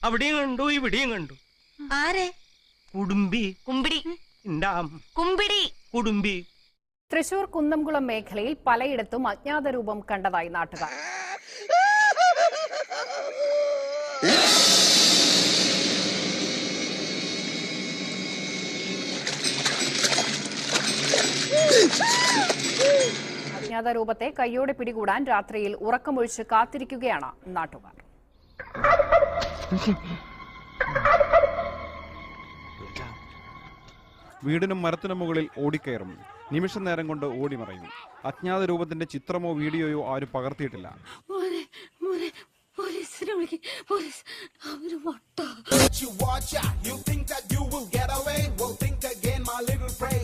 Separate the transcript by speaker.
Speaker 1: അവിടെയും കണ്ടു ഇവിടെയും കണ്ടു.
Speaker 2: ആരെ?
Speaker 1: കുടുംബി.
Speaker 2: കുമ്പിടി.
Speaker 1: കുമ്പിടി കുടുംബി.
Speaker 3: തൃശൂർ കുന്നംകുളം മേഖലയിൽ പലയിടത്തും അജ്ഞാത രൂപം കണ്ടതായി നാട്ടുകാർ. അജ്ഞാത രൂപത്തെ കയ്യോടെ പിടികൂടാൻ രാത്രിയിൽ ഉറക്കമൊഴിച്ച് കാത്തിരിക്കുകയാണ് നാട്ടുകാർ.
Speaker 4: വീടിനും മരത്തിനും മുകളിൽ ഓടിക്കയറും. നിമിഷ നേരം കൊണ്ട് ഓടിമറയും. അജ്ഞാത രൂപത്തിന്റെ ചിത്രമോ വീഡിയോയോ ആരും പകർത്തിയിട്ടില്ല.
Speaker 5: You watch out, you think that you will get away? Well, think again, my little prey.